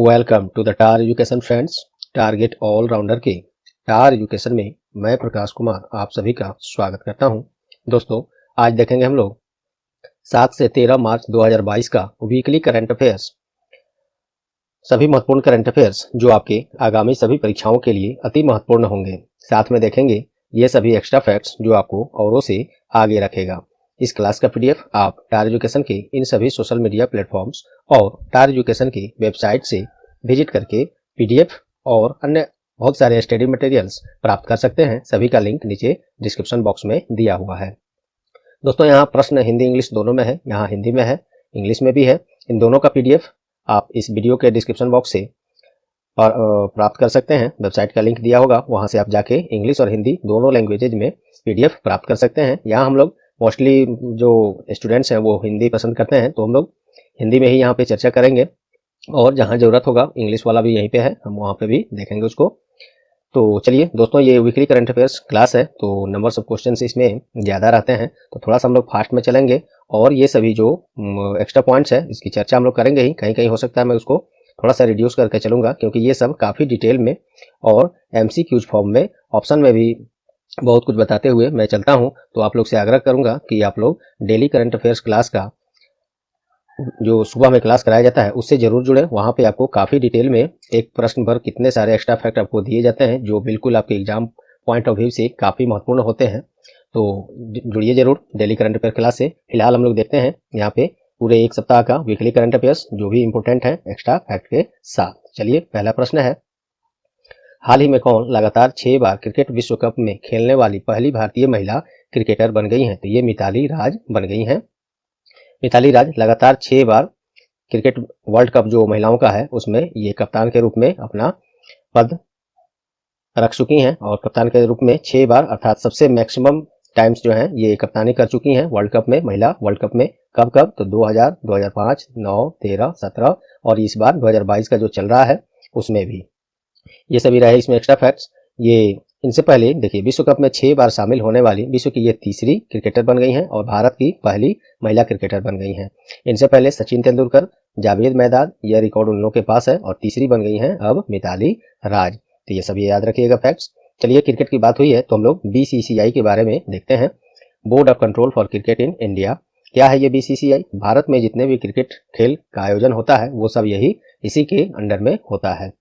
Welcome to the टार education friends. Target allrounder के टार एजुकेशन में मैं प्रकाश कुमार आप सभी का स्वागत करता हूं। दोस्तों, आज देखेंगे हम लोग 7 से 13 मार्च 2022 का वीकली करंट अफेयर्स। सभी महत्वपूर्ण करंट अफेयर्स जो आपके आगामी सभी परीक्षाओं के लिए अति महत्वपूर्ण होंगे। साथ में देखेंगे ये सभी एक्स्ट्रा फैक्ट्स जो आपको औरों से आगे रखेगा। इस क्लास का पीडीएफ आप टार एजुकेशन के इन सभी सोशल मीडिया प्लेटफॉर्म्स और टार एजुकेशन की वेबसाइट से विजिट करके पीडीएफ और अन्य बहुत सारे स्टडी मटेरियल्स प्राप्त कर सकते हैं। सभी का लिंक नीचे डिस्क्रिप्शन बॉक्स में दिया हुआ है। दोस्तों, यहाँ प्रश्न हिंदी इंग्लिश दोनों में है, यहाँ हिंदी में है, इंग्लिश में भी है। इन दोनों का पीडीएफ आप इस वीडियो के डिस्क्रिप्शन बॉक्स से प्राप्त कर सकते हैं। वेबसाइट का लिंक दिया होगा, वहां से आप जाके इंग्लिश और हिंदी दोनों लैंग्वेजेज में पीडीएफ प्राप्त कर सकते हैं। यहाँ हम लोग मोस्टली जो स्टूडेंट्स हैं वो हिंदी पसंद करते हैं, तो हम लोग हिंदी में ही यहाँ पे चर्चा करेंगे और जहाँ जरूरत होगा इंग्लिश वाला भी यहीं पे है, हम वहाँ पे भी देखेंगे उसको। तो चलिए दोस्तों, ये वीकली करंट अफेयर्स क्लास है तो नंबर्स ऑफ क्वेश्चंस इसमें ज़्यादा रहते हैं, तो थोड़ा सा हम लोग फास्ट में चलेंगे और ये सभी जो एक्स्ट्रा पॉइंट्स है इसकी चर्चा हम लोग करेंगे ही। कहीं कहीं हो सकता है मैं उसको थोड़ा सा रिड्यूस करके चलूँगा, क्योंकि ये सब काफ़ी डिटेल में और MCQs फॉर्म में ऑप्शन में भी बहुत कुछ बताते हुए मैं चलता हूँ। तो आप लोग से आग्रह करूँगा कि आप लोग डेली करंट अफेयर्स क्लास का जो सुबह में क्लास कराया जाता है उससे जरूर जुड़े। वहाँ पे आपको काफ़ी डिटेल में एक प्रश्न भर कितने सारे एक्स्ट्रा फैक्ट आपको दिए जाते हैं जो बिल्कुल आपके एग्जाम पॉइंट ऑफ व्यू से काफ़ी महत्वपूर्ण होते हैं। तो जुड़िए जरूर डेली करंट अफेयर क्लास से। फिलहाल हम लोग देखते हैं यहाँ पे पूरे एक सप्ताह का वीकली करंट अफेयर्स जो भी इंपॉर्टेंट है एक्स्ट्रा फैक्ट के साथ। चलिए, पहला प्रश्न है, हाल ही में कौन लगातार 6 बार क्रिकेट विश्व कप में खेलने वाली पहली भारतीय महिला क्रिकेटर बन गई हैं? तो ये मिताली राज बन गई हैं। मिताली राज लगातार 6 बार क्रिकेट वर्ल्ड कप जो महिलाओं का है उसमें ये कप्तान के रूप में अपना पद रख चुकी हैं और कप्तान के रूप में 6 बार अर्थात सबसे मैक्सिमम टाइम्स जो है ये कप्तानी कर चुकी हैं वर्ल्ड कप में, महिला वर्ल्ड कप में। कब कब? तो 2000, 2005, 9, 13, 17 और इस बार 2022 का जो चल रहा है उसमें भी। ये सभी रहे इसमें एक्स्ट्रा फैक्ट्स। ये इनसे पहले देखिए, विश्व कप में 6 बार शामिल होने वाली विश्व की ये तीसरी क्रिकेटर बन गई हैं और भारत की पहली महिला क्रिकेटर बन गई हैं। इनसे पहले सचिन तेंदुलकर, जावेद मैदान, यह रिकॉर्ड उन लोगों के पास है और तीसरी बन गई हैं अब मिताली राज। तो ये सभी याद रखिएगा फैक्ट्स। चलिए, क्रिकेट की बात हुई है तो हम लोग BCCI के बारे में देखते हैं। Board of control for cricket in India. क्या है ये BCCI? भारत में जितने भी क्रिकेट खेल का आयोजन होता है वो सब यही इसी के अंडर में होता है।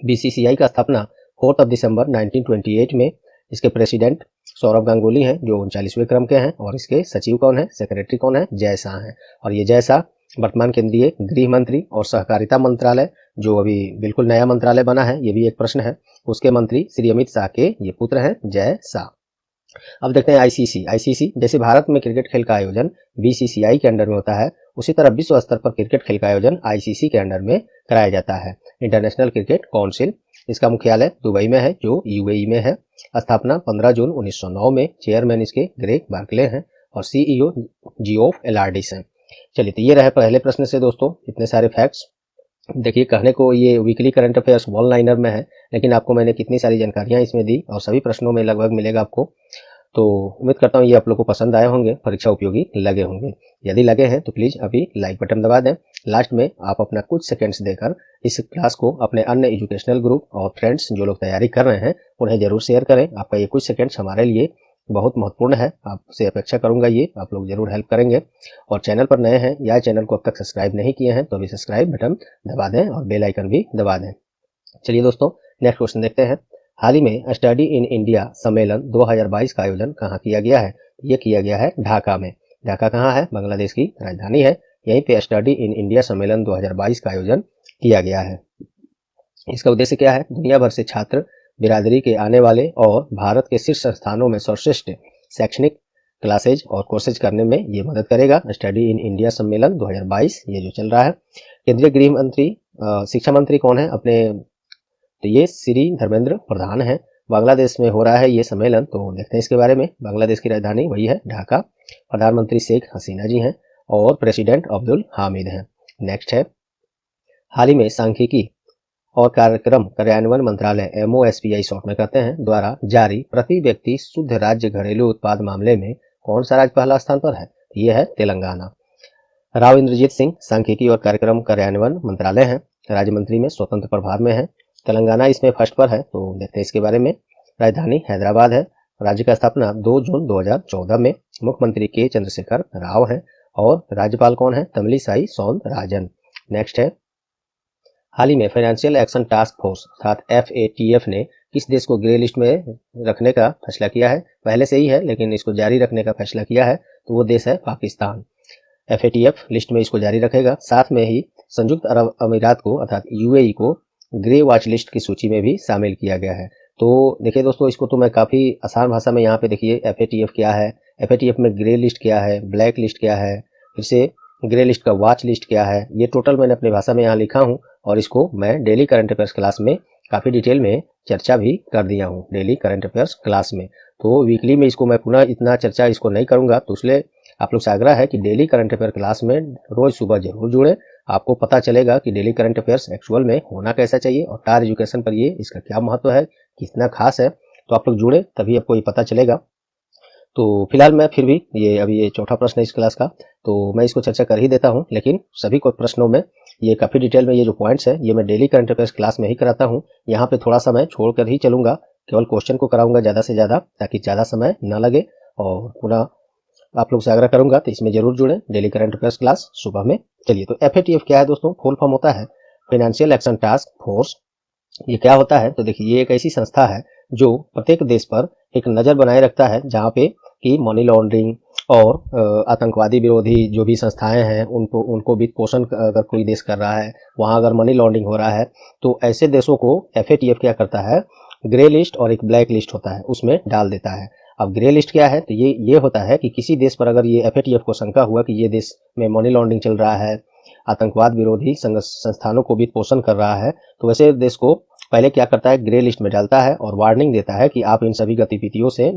BCCI का स्थापना 4 दिसंबर 1928 में। इसके प्रेसिडेंट सौरभ गांगुली हैं जो 39वें क्रम के हैं और इसके सचिव कौन है, सेक्रेटरी कौन है? जय शाह हैं। और ये जय शाह वर्तमान केंद्रीय गृह मंत्री और सहकारिता मंत्रालय जो अभी बिल्कुल नया मंत्रालय बना है, ये भी एक प्रश्न है, उसके मंत्री श्री अमित शाह के ये पुत्र हैं जय शाह। अब देखते हैं ICC। जैसे भारत में क्रिकेट खेल का आयोजन BCCI के अंडर में होता है, उसी तरह विश्व स्तर पर क्रिकेट खेल का आयोजन ICC के अंडर में कराया जाता है। इंटरनेशनल क्रिकेट काउंसिल, इसका मुख्यालय दुबई में है जो UAE में है। स्थापना 15 जून 1909 में। चेयरमैन इसके ग्रेग बार्कले हैं और CEO जियोफ एलार्डिस हैं। चलिए, तो ये रहे पहले प्रश्न से दोस्तों इतने सारे फैक्ट्स। देखिए, कहने को ये weekly current affairs one liner में है, लेकिन आपको मैंने कितनी सारी जानकारियां इसमें दी और सभी प्रश्नों में लगभग मिलेगा आपको। तो उम्मीद करता हूँ ये आप लोग को पसंद आए होंगे, परीक्षा उपयोगी लगे होंगे। यदि लगे हैं तो प्लीज अभी लाइक बटन दबा दें। लास्ट में आप अपना कुछ सेकंड्स देकर इस क्लास को अपने अन्य एजुकेशनल ग्रुप और फ्रेंड्स जो लोग तैयारी कर रहे हैं उन्हें जरूर शेयर करें। आपका ये कुछ सेकंड्स हमारे लिए बहुत महत्वपूर्ण है। आपसे अपेक्षा करूंगा ये आप लोग जरूर हेल्प करेंगे। और चैनल पर नए हैं या चैनल को अब तक सब्सक्राइब नहीं किए हैं तो अभी सब्सक्राइब बटन दबा दें और बेल आइकन भी दबा दें। चलिए दोस्तों, नेक्स्ट क्वेश्चन देखते हैं। हाल ही में स्टडी इन इंडिया सम्मेलन 2022 का आयोजन कहाँ किया गया है? ये किया गया है ढाका में। ढाका कहाँ है? बांग्लादेश की राजधानी है। यहीं पे स्टडी इन इंडिया सम्मेलन 2022 का आयोजन किया गया है। इसका उद्देश्य क्या है? दुनिया भर से छात्र बिरादरी के आने वाले और भारत के शीर्ष संस्थानों में सर्वश्रेष्ठ शैक्षणिक क्लासेज और कोर्सेज करने में ये मदद करेगा। स्टडी इन इंडिया सम्मेलन 2022 ये जो चल रहा है। केंद्रीय गृह मंत्री शिक्षा मंत्री कौन है अपने? तो ये श्री धर्मेंद्र प्रधान है। बांग्लादेश में हो रहा है ये सम्मेलन, तो देखते हैं इसके बारे में। बांग्लादेश की राजधानी वही है ढाका। प्रधानमंत्री शेख हसीना जी हैं और प्रेसिडेंट अब्दुल हामिद हैं। नेक्स्ट है, हाल ही में सांख्यिकी और कार्यक्रम कार्यान्वयन मंत्रालय MOSPI शॉर्ट में कहते हैं द्वारा जारी प्रति व्यक्ति शुद्ध राज्य घरेलू उत्पाद मामले में कौन सा राज्य पहला स्थान पर है? ये है तेलंगाना। राव इंद्रजीत सिंह सांख्यिकी और कार्यक्रम कार्यान्वयन मंत्रालय हैं। राज्य मंत्री में स्वतंत्र प्रभार में है। तेलंगाना इसमें फर्स्ट पर है, तो देखते हैं इसके बारे में। राजधानी हैदराबाद है। राज्य का स्थापना 2 जून 2014 में। मुख्यमंत्री के चंद्रशेखर राव हैं और राज्यपाल कौन है? तमिलिसाई सौंदरराजन। नेक्स्ट है, हाल ही में फाइनेंशियल एक्शन टास्क फोर्स अर्थात FATF ने किस देश को ग्रे लिस्ट में रखने का फैसला किया है? पहले से ही है लेकिन इसको जारी रखने का फैसला किया है, तो वो देश है पाकिस्तान। FATF लिस्ट में इसको जारी रखेगा। साथ में ही संयुक्त अरब अमीरात को अर्थात UAE को ग्रे वॉच लिस्ट की सूची में भी शामिल किया गया है। तो देखिए दोस्तों, इसको तो मैं काफ़ी आसान भाषा में यहाँ पे देखिए FATF क्या है, FATF में ग्रे लिस्ट क्या है, ब्लैक लिस्ट क्या है, फिर से ग्रे लिस्ट का वॉच लिस्ट क्या है, ये टोटल मैंने अपनी भाषा में यहाँ लिखा हूँ और इसको मैं डेली करंट अफेयर्स क्लास में काफ़ी डिटेल में चर्चा भी कर दिया हूँ डेली करंट अफेयर्स क्लास में। तो वीकली में इसको मैं पुनः इतना चर्चा इसको नहीं करूँगा, तो इसलिए आप लोग से आग्रह है कि डेली करंट अफेयर क्लास में रोज सुबह जरूर जुड़ें। आपको पता चलेगा कि डेली करंट अफेयर्स एक्चुअल में होना कैसा चाहिए और टार एजुकेशन पर ये इसका क्या महत्व है, कितना खास है। तो आप लोग जुड़े तभी आपको ये पता चलेगा। तो फिलहाल मैं फिर भी अभी ये चौथा प्रश्न है इस क्लास का, तो मैं इसको चर्चा कर ही देता हूँ, लेकिन सभी को प्रश्नों में ये काफ़ी डिटेल में ये जो पॉइंट्स है ये मैं डेली करंट अफेयर्स क्लास में ही कराता हूँ। यहाँ पे थोड़ा सा मैं छोड़ कर ही चलूँगा, केवल क्वेश्चन को कराऊंगा ज़्यादा से ज़्यादा, ताकि ज़्यादा समय ना लगे। और पुनः आप लोग से आग्रह करूंगा तो इसमें जरूर जुड़ें डेली करंट अफेयर्स क्लास सुबह में। चलिए, तो FATF क्या है दोस्तों? फुल फॉर्म होता है फाइनेंशियल एक्शन टास्क फोर्स। ये क्या होता है? तो देखिए, ये एक ऐसी संस्था है जो प्रत्येक देश पर एक नज़र बनाए रखता है जहाँ पे कि मनी लॉन्ड्रिंग और आतंकवादी विरोधी जो भी संस्थाएं हैं उनको वित्त पोषण अगर कोई देश कर रहा है, वहाँ अगर मनी लॉन्ड्रिंग हो रहा है, तो ऐसे देशों को FATF क्या करता है? ग्रे लिस्ट और एक ब्लैक लिस्ट होता है, उसमें डाल देता है। अब ग्रे लिस्ट क्या है? तो ये होता है कि किसी देश पर अगर ये FATF को शंका हुआ कि ये देश में मनी लॉन्ड्रिंग चल रहा है, आतंकवाद विरोधी संस्थानों को वित्त पोषण कर रहा है, तो वैसे देश को पहले क्या करता है? ग्रे लिस्ट में डालता है और वार्निंग देता है कि आप इन सभी गतिविधियों से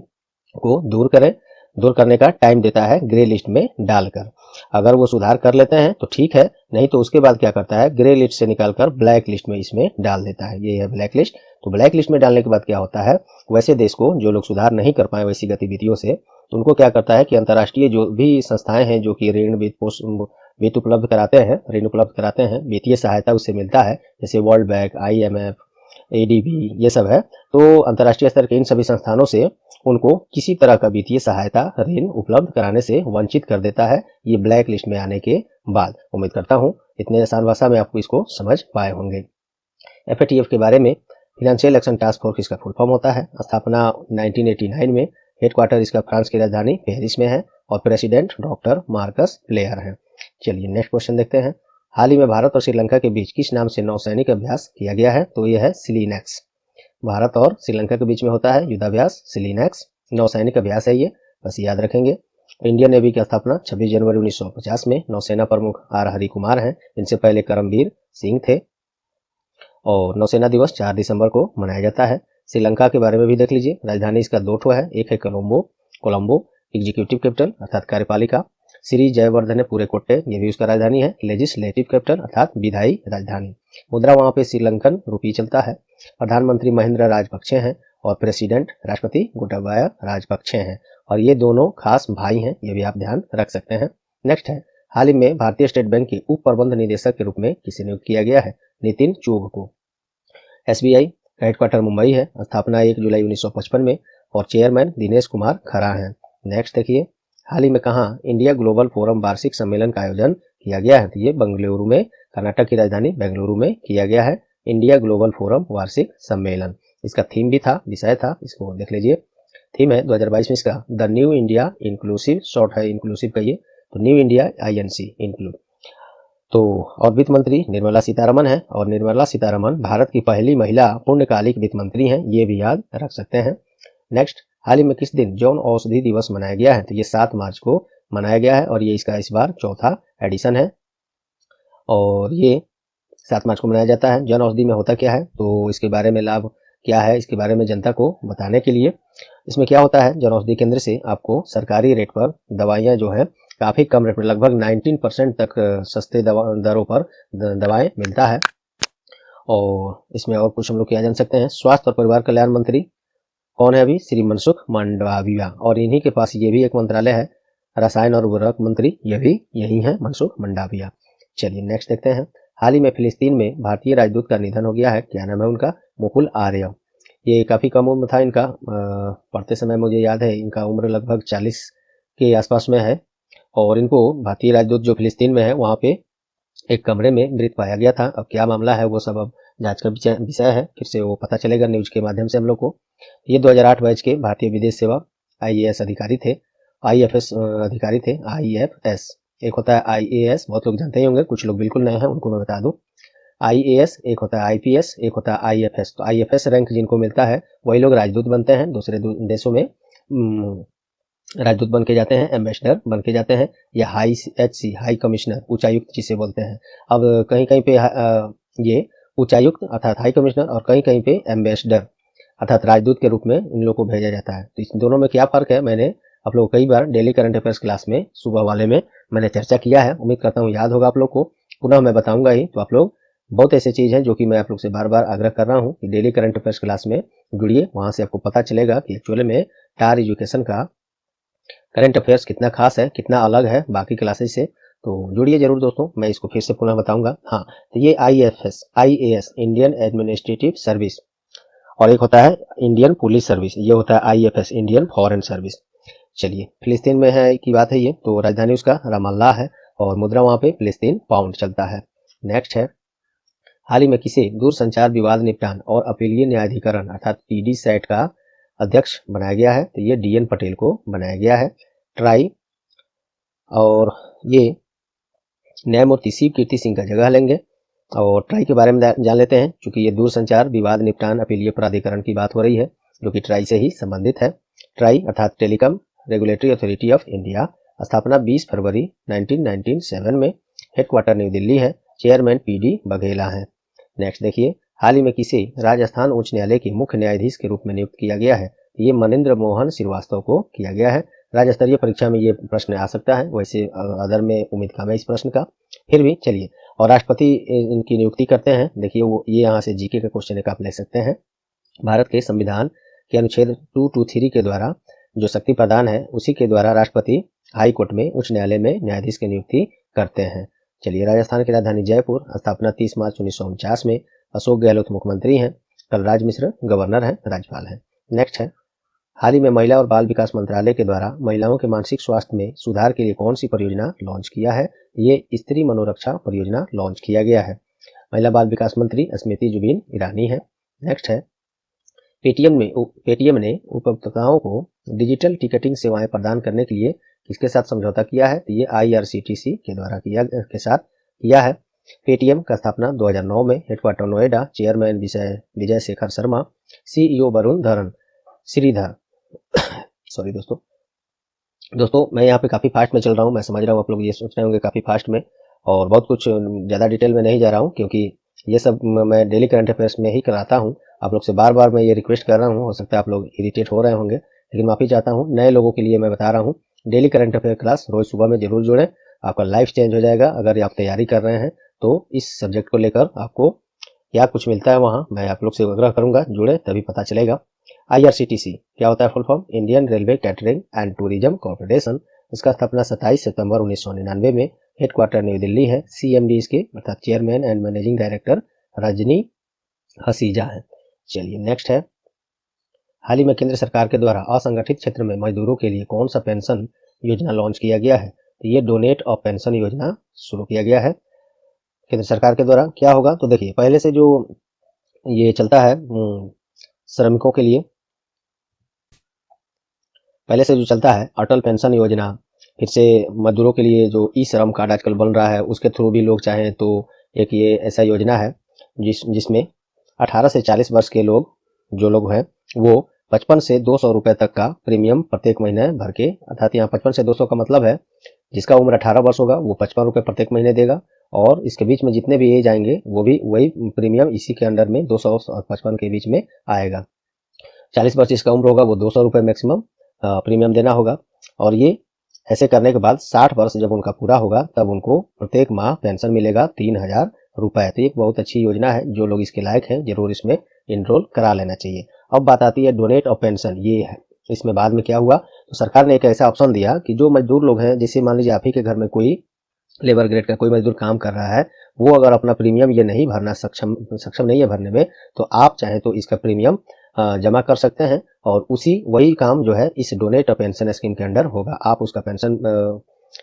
को दूर करें। दूर करने का टाइम देता है ग्रे लिस्ट में डालकर। अगर वो सुधार कर लेते हैं तो ठीक है, नहीं तो उसके बाद क्या करता है? ग्रे लिस्ट से निकालकर ब्लैक लिस्ट में इसमें डाल देता है। ये है ब्लैक लिस्ट। तो ब्लैक लिस्ट में डालने के बाद क्या होता है? वैसे देश को जो लोग सुधार नहीं कर पाए वैसी गतिविधियों से, तो उनको क्या करता है कि अंतर्राष्ट्रीय जो भी संस्थाएं हैं जो कि ऋण वित्त उपलब्ध कराते हैं, ऋण उपलब्ध कराते हैं, वित्तीय सहायता उससे मिलता है, जैसे वर्ल्ड बैंक, IMF, ADB, ये सब है। तो अंतर्राष्ट्रीय स्तर के इन सभी संस्थानों से उनको किसी तरह का वित्तीय सहायता, ऋण उपलब्ध कराने से वंचित कर देता है, ये ब्लैक लिस्ट में आने के बाद। उम्मीद करता हूँ इतने आसान भाषा में आपको इसको समझ पाए होंगे। FATF के बारे में, फाइनेंशियल एक्शन टास्क फोर्स इसका फुल फॉर्म होता है। स्थापना 1989 में। हेडक्वार्टर इसका फ्रांस की राजधानी पेरिस में है और प्रेसिडेंट डॉक्टर मार्कस प्लेयर हैं। चलिए नेक्स्ट क्वेश्चन देखते हैं। हाल ही में भारत और श्रीलंका के बीच किस नाम से नौसैनिक अभ्यास किया गया है? तो यह है सिलीनेक्स। भारत और श्रीलंका के बीच में होता है युद्धाभ्यास सिलीनेक्स, नौसैनिक अभ्यास है ये, बस याद रखेंगे। इंडियन नेवी की स्थापना 26 जनवरी 1950 में। नौसेना प्रमुख R हरि कुमार हैं, इनसे पहले करमबीर सिंह थे। और नौसेना दिवस 4 दिसंबर को मनाया जाता है। श्रीलंका के बारे में भी देख लीजिए। राजधानी इसका 2 ठो है, एक है कोलंबो एग्जीक्यूटिव कैपिटल अर्थात कार्यपालिका। श्री जयवर्धने पूरे कोट्टे, ये भी उसका राजधानी है। लेजिस्लेटिव कैपिटल अर्थात विधायी राजधानी। मुद्रा वहाँ पे श्रीलंकन रुपी चलता है। प्रधानमंत्री महिंद्रा राजपक्षे हैं और प्रेसिडेंट राष्ट्रपति गोटाबाया राजपक्षे हैं, और ये दोनों खास भाई हैं, ये भी आप ध्यान रख सकते हैं। नेक्स्ट है, हाल ही में भारतीय स्टेट बैंक के उप प्रबंध निदेशक के रूप में किसे नियुक्त किया गया है? नितिन चुघ को। SBI का हेडक्वार्टर मुंबई है। स्थापना 1 जुलाई 1955 में और चेयरमैन दिनेश कुमार खरा हैं। नेक्स्ट देखिए, हाल ही में कहाँ इंडिया ग्लोबल फोरम वार्षिक सम्मेलन का आयोजन किया गया है? तो ये बेंगलुरु में, कर्नाटक की राजधानी बेंगलुरु में किया गया है इंडिया ग्लोबल फोरम वार्षिक सम्मेलन। इसका थीम भी था, विषय था, इसको देख लीजिए। थीम है 2022 में इसका the new India inclusive, short है इंक्लूसिव का ये, तो न्यू इंडिया INC इंक्लूड। तो और वित्त मंत्री निर्मला सीतारमन है, और निर्मला सीतारमन भारत की पहली महिला पूर्णकालिक वित्त मंत्री हैं, ये भी याद रख सकते हैं। नेक्स्ट, हाल ही में किस दिन जन औषधि दिवस मनाया गया है? तो ये 7 मार्च को मनाया गया है और ये इसका इस बार चौथा एडिशन है और ये 7 मार्च को मनाया जाता है। जन औषधि में होता क्या है, तो इसके बारे में लाभ क्या है, इसके बारे में जनता को बताने के लिए इसमें क्या होता है, जन औषधि केंद्र से आपको सरकारी रेट पर दवाइयाँ जो है काफ़ी कम रेट में, लगभग 19% तक सस्ते दरों पर दवाएं मिलता है। और इसमें और कुछ हम लोग क्या जान सकते हैं, स्वास्थ्य और परिवार कल्याण मंत्री कौन है अभी? श्री मनसुख मंडाविया, और इन्हीं के पास ये भी एक मंत्रालय है, रसायन और उर्वरक मंत्री, ये भी यही है, मनसुख मंडाविया। चलिए नेक्स्ट देखते हैं। हाल ही में फिलिस्तीन में भारतीय राजदूत का निधन हो गया है। क्या नाम है उनका? मुकुल आर्य। ये काफ़ी कम उम्र था इनका। पढ़ते समय मुझे याद है इनका उम्र लगभग 40 के आसपास में है। और इनको भारतीय राजदूत जो फिलिस्तीन में है वहाँ पे एक कमरे में मृत पाया गया था। अब क्या मामला है वो सब अब जांच का विषय है, फिर से वो पता चलेगा न्यूज के माध्यम से हम लोग को। ये 2008 बैच के भारतीय विदेश सेवा IAS अधिकारी थे, IFS अधिकारी थे, IFS। एक होता है IAS, बहुत लोग जानते ही होंगे, कुछ लोग बिल्कुल नए हैं उनको मैं बता दूं। IAS एक होता है IPS, एक होता है IFS। तो IFS रैंक जिनको मिलता है वही लोग राजदूत बनते हैं, दूसरे देशों में राजदूत बन के जाते हैं, एम्बेसडर बन के जाते हैं, या HC हाई कमिश्नर, उच्चायुक्त जिसे बोलते हैं। अब कहीं कहीं पे ये उच्चायुक्त अर्थात हाई कमिश्नर और कहीं कहीं पे एम्बेसडर अर्थात राजदूत के रूप में इन लोगों को भेजा जाता है। तो इस दोनों में क्या फर्क है, मैंने आप लोग कई बार डेली करंट अफेयर्स क्लास में सुबह वाले में मैंने चर्चा किया है। उम्मीद करता हूँ याद होगा आप लोग को, पुनः मैं बताऊंगा ही। तो आप लोग बहुत ऐसी चीज है जो कि मैं आप लोग से बार बार आग्रह कर रहा हूँ कि डेली करंट अफेयर्स क्लास में जुड़िए, वहां से आपको पता चलेगा कि एक्चुअली में टार एजुकेशन का करंट अफेयर्स कितना खास है, कितना अलग है बाकी क्लासेस से। तो जुड़िए जरूर दोस्तों, मैं इसको फिर से पुनः बताऊंगा। हाँ, तो ये IAS इंडियन एडमिनिस्ट्रेटिव सर्विस, और एक होता है इंडियन पुलिस सर्विस, ये होता है IFS इंडियन फॉरेन सर्विस। चलिए, फिलिस्तीन में है की बात है ये, तो राजधानी उसका रमाल्ला है और मुद्रा वहां पे फिलिस्तीन पाउंड चलता है। नेक्स्ट है, हाल ही में किसे दूरसंचार विवाद निपटान और अपीलीय न्यायाधिकरण अर्थात PD सैट का अध्यक्ष बनाया गया है? तो ये DN पटेल को बनाया गया है। ट्राई और ये न्यायमूर्ति शिव कीर्ति सिंह का जगह लेंगे। और ट्राई के बारे में जान लेते हैं, क्योंकि ये दूरसंचार विवाद निपटान अपीलीय प्राधिकरण की बात हो रही है जो कि ट्राई से ही संबंधित है। ट्राई अर्थात telecom regulatory authority of India, स्थापना 20 फरवरी 1997 में, हेडक्वार्टर न्यू दिल्ली है, चेयरमैन PD बघेला है। नेक्स्ट देखिए, हाल ही में किसे राजस्थान उच्च न्यायालय के मुख्य न्यायाधीश के रूप में नियुक्त किया गया है? ये मनिंद्र मोहन श्रीवास्तव को किया गया है। राज्य स्तरीय परीक्षा में ये प्रश्न आ सकता है, वैसे अदर में उम्मीद कम है इस प्रश्न का, फिर भी चलिए। और राष्ट्रपति इनकी नियुक्ति करते हैं, देखिए वो ये यहाँ से GK का क्वेश्चन एक आप ले सकते हैं। भारत के संविधान के अनुच्छेद 223 के द्वारा जो शक्ति प्रदान है उसी के द्वारा राष्ट्रपति हाई कोर्ट में उच्च न्यायालय में न्यायाधीश की नियुक्ति करते हैं। चलिए, राजस्थान की राजधानी जयपुर, स्थापना 30 मार्च 1949 में, अशोक गहलोत मुख्यमंत्री हैं, कलराज मिश्र गवर्नर हैं, राज्यपाल हैं। नेक्स्ट है, हाल ही में महिला और बाल विकास मंत्रालय के द्वारा महिलाओं के मानसिक स्वास्थ्य में सुधार के लिए कौन सी परियोजना लॉन्च किया है? ये स्त्री मनोरक्षा परियोजना लॉन्च किया गया है। महिला बाल विकास मंत्री स्मृति जुबिन ईरानी है। नेक्स्ट है, पेटीएम ने उपभोक्ताओं को डिजिटल टिकटिंग सेवाएं प्रदान करने के लिए किसके साथ समझौता किया है? तो ये IRCTC के द्वारा के साथ किया है। पेटीएम का स्थापना 2009 में, headquarter Noida, chairman Vijay Shekhar Sharma, CEO Varun धरन श्रीधर सॉरी दोस्तों मैं यहाँ पे काफ़ी फास्ट में चल रहा हूँ, मैं समझ रहा हूँ आप लोग ये सोच रहे होंगे काफ़ी फास्ट में, और बहुत कुछ ज़्यादा डिटेल में नहीं जा रहा हूँ, क्योंकि ये सब मैं डेली करंट अफेयर्स में ही कराता हूँ। आप लोग से बार बार मैं ये रिक्वेस्ट कर रहा हूँ, हो सकता है आप लोग इरिटेट हो रहे होंगे, लेकिन माफ़ी चाहता हूँ। नए लोगों के लिए मैं बता रहा हूँ, डेली करंट अफेयर क्लास रोज़ सुबह में जरूर जुड़ें, आपका लाइफ चेंज हो जाएगा। अगर आप तैयारी कर रहे हैं तो इस सब्जेक्ट को लेकर आपको क्या कुछ मिलता है वहाँ मैं आप लोग से आग्रह करूँगा, जुड़े तभी पता चलेगा। IRCTC क्या होता है full form? Indian railway catering and tourism corporation. इसका स्थापना 27 सितंबर 1999 में, हेडक्वार्टर न्यू दिल्ली है, CMD इसके अर्थात chairman and managing director Rajni Haseja है। चलिए, नेक्स्ट है, हाल ही में केंद्र सरकार के द्वारा असंगठित क्षेत्र में मजदूरों के लिए कौन सा पेंशन योजना लॉन्च किया गया है? तो ये डोनेट और पेंशन योजना शुरू किया गया है केंद्र सरकार के द्वारा। क्या होगा? तो देखिए, पहले से जो ये चलता है श्रमिकों के लिए, पहले से जो चलता है अटल पेंशन योजना, फिर से मजदूरों के लिए जो ई-श्रम कार्ड आजकल बन रहा है उसके थ्रू भी लोग चाहें तो एक ये ऐसा योजना है जिसमें 18 से 40 वर्ष के लोग जो लोग हैं वो 55 से 200 रुपए तक का प्रीमियम प्रत्येक महीने भर के, अर्थात यहाँ 55 से 200 का मतलब है जिसका उम्र 18 वर्ष होगा वो 55 रुपए प्रत्येक महीने देगा, और इसके बीच में जितने भी एज आएंगे वो भी वही प्रीमियम इसी के अंडर में 200 और 55 के बीच में आएगा। 40 वर्ष जिसका उम्र होगा वो 200 रुपए मैक्सिमम प्रीमियम देना होगा। और ये ऐसे करने के बाद 60 वर्ष जब उनका पूरा होगा तब उनको प्रत्येक माह पेंशन मिलेगा 3000 रुपए। तो एक बहुत अच्छी योजना है, जो लोग इसके लायक हैं जरूर इसमें इनरोल करा लेना चाहिए। अब बात आती है डोनेट और पेंशन, ये है इसमें बाद में क्या हुआ, तो सरकार ने एक ऐसा ऑप्शन दिया कि जो मजदूर लोग हैं, जैसे मान लीजिए आप ही के घर में कोई लेबर ग्रेड का कोई मजदूर काम कर रहा है, वो अगर अपना प्रीमियम ये नहीं भरना सक्षम नहीं है भरने में, तो आप चाहें तो इसका प्रीमियम जमा कर सकते हैं और वही काम जो है इस डोनेट अ पेंशन स्कीम के अंडर होगा। आप उसका पेंशन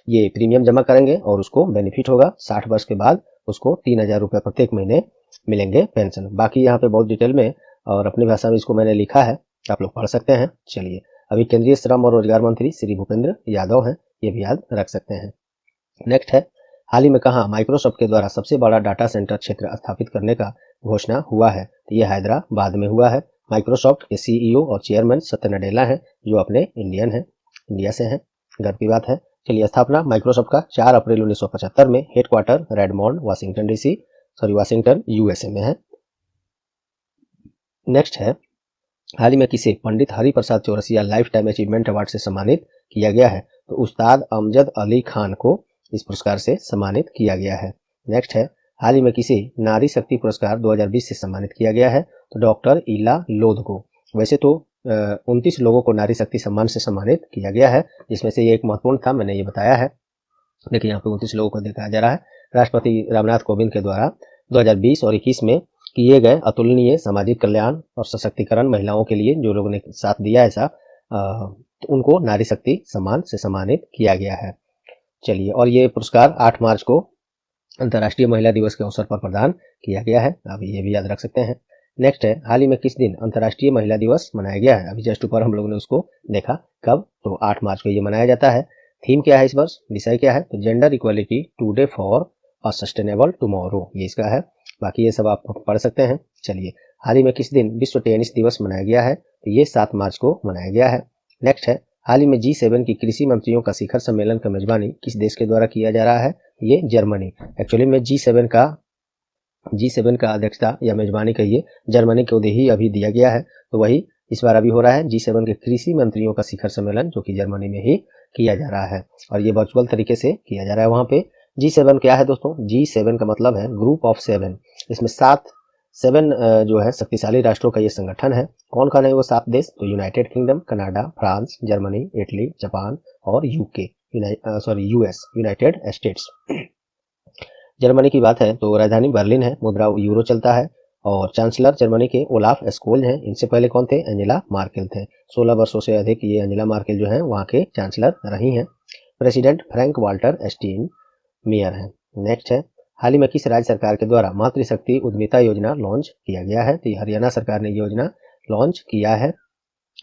ये प्रीमियम जमा करेंगे और उसको बेनिफिट होगा। 60 वर्ष के बाद उसको 3000 रुपये प्रत्येक महीने मिलेंगे पेंशन। बाकी यहाँ पे बहुत डिटेल में और अपनी भाषा में इसको मैंने लिखा है, आप लोग पढ़ सकते हैं। चलिए, अभी केंद्रीय श्रम और रोजगार मंत्री श्री भूपेंद्र यादव हैं, ये भी याद रख सकते हैं। नेक्स्ट है, हाल ही में कहा माइक्रोसॉफ्ट के द्वारा सबसे बड़ा डाटा सेंटर क्षेत्र स्थापित करने का घोषणा हुआ है? तो ये हैदराबाद में हुआ है। माइक्रोसॉफ्ट के सीईओ और चेयरमैन सत्य नडेला हैं, जो अपने इंडिया से हैं। गर्व की बात है। चलिए, स्थापना माइक्रोसॉफ्ट का 4 अप्रैल 1975 में, हेडक्वार्टर रेडमोंड वाशिंगटन यूएसए में है। नेक्स्ट है, हाल ही में किसे Pandit Hariprasad Chaurasia lifetime achievement award से सम्मानित किया गया है? तो उस्ताद अमजद अली खान को इस पुरस्कार से सम्मानित किया गया है। नेक्स्ट है, हाल ही में किसे नारी शक्ति पुरस्कार 2020 से सम्मानित किया गया है? तो डॉक्टर इला लोध को। वैसे तो 29 लोगों को नारी शक्ति सम्मान से सम्मानित किया गया है, जिसमें से ये एक महत्वपूर्ण था, मैंने ये बताया है। देखिए, यहाँ पे 29 लोगों को दिखाया जा रहा है। राष्ट्रपति रामनाथ कोविंद के द्वारा 2020 और 21 में किए गए अतुलनीय सामाजिक कल्याण और सशक्तिकरण महिलाओं के लिए जो लोगों ने साथ दिया ऐसा, तो उनको नारी शक्ति सम्मान से सम्मानित किया गया है। चलिए, और ये पुरस्कार 8 मार्च को अंतर्राष्ट्रीय महिला दिवस के अवसर पर प्रदान किया गया है। अब ये भी याद रख सकते हैं। नेक्स्ट है, हाल ही में किस दिन अंतर्राष्ट्रीय महिला दिवस मनाया गया है? अभी जस्ट ऊपर हम लोगों ने उसको देखा, कब? तो 8 मार्च को ये मनाया जाता है। थीम क्या है इस वर्ष, विषय क्या है? तो gender equality today for a sustainable tomorrow, ये इसका है। बाकी ये सब आप पढ़ सकते हैं। चलिए, हाल ही में किस दिन विश्व टेनिस दिवस मनाया गया है? तो ये 7 मार्च को मनाया गया है। नेक्स्ट है, हाल ही में G7 की कृषि मंत्रियों का शिखर सम्मेलन का मेजबानी किस देश के द्वारा किया जा रहा है? ये जर्मनी। एक्चुअली में G7 का अध्यक्षता या मेजबानी कहिए जर्मनी को ही अभी दिया गया है, तो वही इस बार अभी हो रहा है G7 के कृषि मंत्रियों का शिखर सम्मेलन, जो कि जर्मनी में ही किया जा रहा है और ये वर्चुअल तरीके से किया जा रहा है वहाँ पे। G7 क्या है दोस्तों? G7 का मतलब है ग्रुप ऑफ 7। इसमें 7 जो है शक्तिशाली राष्ट्रों का ये संगठन है। कौन कौन है वो 7 देश? तो United kingdom, Canada, France, Germany, Italy, Japan और यूएस, यूनाइटेड स्टेट्स। जर्मनी की बात है तो राजधानी बर्लिन है, मुद्रा यूरो चलता है और चांसलर जर्मनी के ओलाफ स्कोल्ज हैं। इनसे पहले कौन थे? एंजेला मार्केल थे। 16 वर्षों से अधिक ये एंजेला मार्केल जो है वहाँ के चांसलर रही हैं। President Frank Walter Steinmeier हैं। नेक्स्ट है, हाल ही में किस राज्य सरकार के द्वारा मातृशक्ति उद्यमिता योजना लॉन्च किया गया है? तो हरियाणा सरकार ने योजना लॉन्च किया है।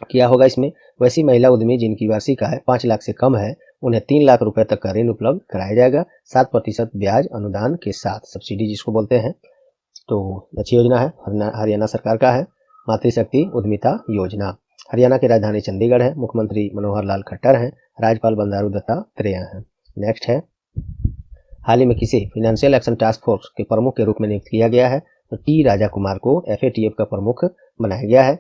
किया होगा इसमें वैसी महिला उद्यमी जिनकी वार्षिक आय 5 लाख से कम है, उन्हें 3 लाख रुपए तक का ऋण उपलब्ध कराया जाएगा, 7% ब्याज अनुदान के साथ, सब्सिडी जिसको बोलते हैं। तो अच्छी योजना है, हरियाणा सरकार का है मातृशक्ति उद्यमिता योजना। हरियाणा की राजधानी चंडीगढ़ है, मुख्यमंत्री मनोहर लाल खट्टर हैं, राज्यपाल बंडारू दत्तात्रेय हैं। नेक्स्ट है, हाल ही में किसे फाइनेंशियल एक्शन टास्क फोर्स के प्रमुख के रूप में नियुक्त किया गया है? तो टी राजा कुमार को FATF का प्रमुख बनाया गया है।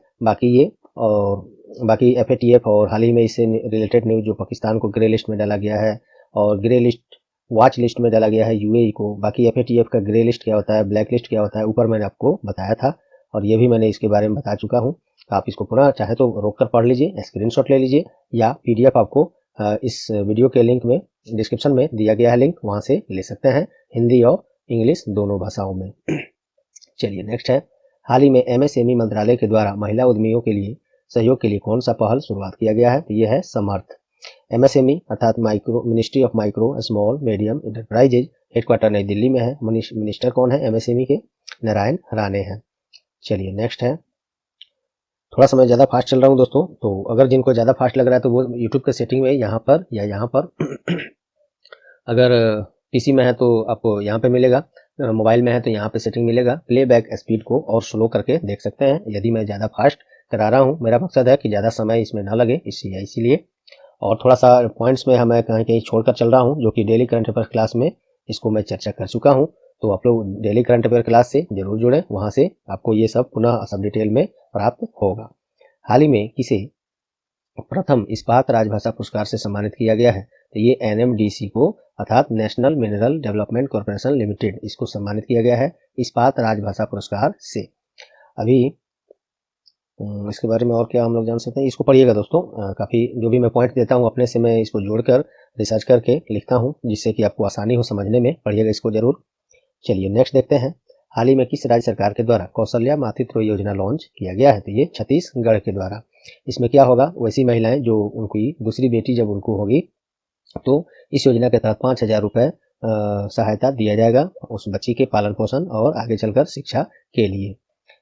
बाकी FATF और हाल ही में इससे रिलेटेड न्यूज जो पाकिस्तान को ग्रे लिस्ट में डाला गया है और ग्रे लिस्ट वॉच लिस्ट में डाला गया है UAE को। बाकी FATF का ग्रे लिस्ट क्या होता है, ब्लैक लिस्ट क्या होता है, ऊपर मैंने आपको बताया था और ये भी मैंने इसके बारे में बता चुका हूँ। आप इसको पुनः चाहे तो रोक कर पढ़ लीजिए, स्क्रीनशॉट ले लीजिए या PDF आपको इस वीडियो के लिंक में डिस्क्रिप्शन में दिया गया है लिंक, वहां से ले सकते हैं, हिंदी और इंग्लिश दोनों भाषाओं में। चलिए, नेक्स्ट है, हाल ही में MSME मंत्रालय के द्वारा महिला उद्यमियों के लिए सहयोग के लिए कौन सा पहल शुरुआत किया गया है? तो ये है समर्थ। MSME अर्थात ministry of micro small medium enterprises, headquarter नई दिल्ली में है। मिनिस्टर कौन है MSME के? नारायण राणे हैं। चलिए, नेक्स्ट है, थोड़ा सा मैं ज़्यादा फास्ट चल रहा हूँ दोस्तों, तो अगर जिनको ज़्यादा फास्ट लग रहा है तो वो यूट्यूब के सेटिंग में यहाँ पर या यहाँ पर अगर PC में है तो आपको यहाँ पे मिलेगा, मोबाइल में है तो यहाँ पे सेटिंग मिलेगा। प्लेबैक स्पीड को और स्लो करके देख सकते हैं यदि मैं ज़्यादा फास्ट करा रहा हूँ। मेरा मकसद है कि ज़्यादा समय इसमें ना लगे, इसीलिए। और थोड़ा सा पॉइंट्स में मैं कहीं छोड़कर चल रहा हूँ, जो कि डेली करंट अफेयर क्लास में इसको मैं चर्चा कर चुका हूँ। तो आप लोग डेली करंट अफेयर क्लास से जरूर जुड़ें, वहाँ से आपको ये सब पुनः सब डिटेल में प्राप्त होगा। हाल ही में किसे प्रथम इस्पात राजभाषा पुरस्कार से सम्मानित किया गया है? तो ये NMDC को अर्थात national mineral development corporation limited, इसको सम्मानित किया गया है इस्पात राजभाषा पुरस्कार से। अभी इसके बारे में और क्या हम लोग जान सकते हैं, इसको पढ़िएगा दोस्तों। काफ़ी जो भी मैं पॉइंट देता हूँ अपने से मैं इसको जोड़कर रिसर्च करके लिखता हूँ, जिससे कि आपको आसानी हो समझने में। पढ़िएगा इसको जरूर। चलिए नेक्स्ट देखते हैं। हाल ही में किस राज्य सरकार के द्वारा कौशल्या मातृत्व योजना लॉन्च किया गया है? तो ये छत्तीसगढ़ के द्वारा। इसमें क्या होगा, वैसी महिलाएं जो उनकी दूसरी बेटी जब उनको होगी तो इस योजना के तहत 5,000 रुपये सहायता दिया जाएगा उस बच्ची के पालन पोषण और आगे चलकर शिक्षा के लिए।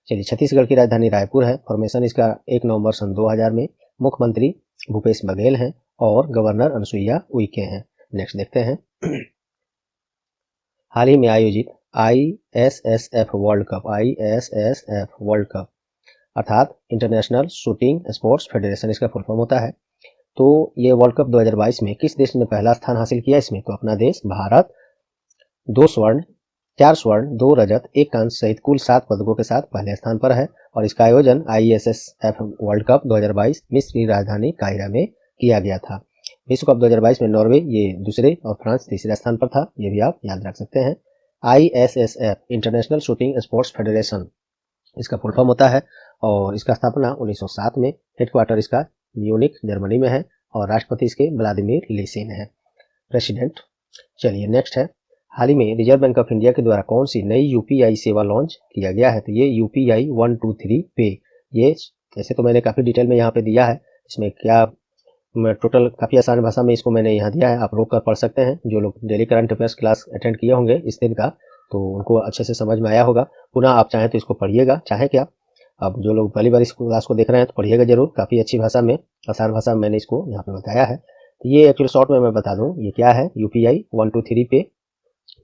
चलिए, छत्तीसगढ़ की राजधानी रायपुर है। फॉर्मेशन इसका 1 नवंबर सन 2000 में। मुख्यमंत्री भूपेश बघेल हैं और गवर्नर अनुसुईया उइके हैं। नेक्स्ट देखते हैं। हाल ही में आयोजित ISSF वर्ल्ड कप अर्थात इंटरनेशनल शूटिंग स्पोर्ट्स फेडरेशन इसका फुल फॉर्म होता है। तो ये वर्ल्ड कप 2022 में किस देश ने पहला स्थान हासिल किया इसमें? तो अपना देश भारत 2 स्वर्ण 4 स्वर्ण 2 रजत 1 कांस्य सहित कुल 7 पदकों के साथ पहले स्थान पर है। और इसका आयोजन ISSF वर्ल्ड कप 2022 मिस्र की राजधानी काहिरा में किया गया था। विश्व कप 2022 में नॉर्वे ये दूसरे और फ्रांस तीसरे स्थान पर था, ये भी आप याद रख सकते हैं। ISSF international shooting sports federation इसका फुल फॉर्म होता है और इसका स्थापना 1907 में। हेडक्वार्टर इसका म्यूनिक जर्मनी में है और राष्ट्रपति इसके व्लादिमीर लीसिन है, प्रेसिडेंट। चलिए नेक्स्ट है। हाल ही में रिजर्व बैंक ऑफ इंडिया के द्वारा कौन सी नई UPI सेवा लॉन्च किया गया है? तो ये UPI 123 पे। ये ऐसे तो मैंने काफ़ी डिटेल में यहाँ पे दिया है, इसमें क्या टोटल काफ़ी आसान भाषा में इसको मैंने यहाँ दिया है, आप रोक कर पढ़ सकते हैं। जो लोग daily current affairs class attend किए होंगे इस दिन का, तो उनको अच्छे से समझ में आया होगा। पुनः आप चाहें तो इसको पढ़िएगा, चाहे क्या। अब जो लोग पहली बार इस क्लास को देख रहे हैं तो पढ़िएगा जरूर, काफ़ी अच्छी भाषा में, आसान भाषा में मैंने इसको यहाँ पे बताया है। तो ये एक्चुअली शॉर्ट में मैं बता दूँ ये क्या है, UPI 123 पे।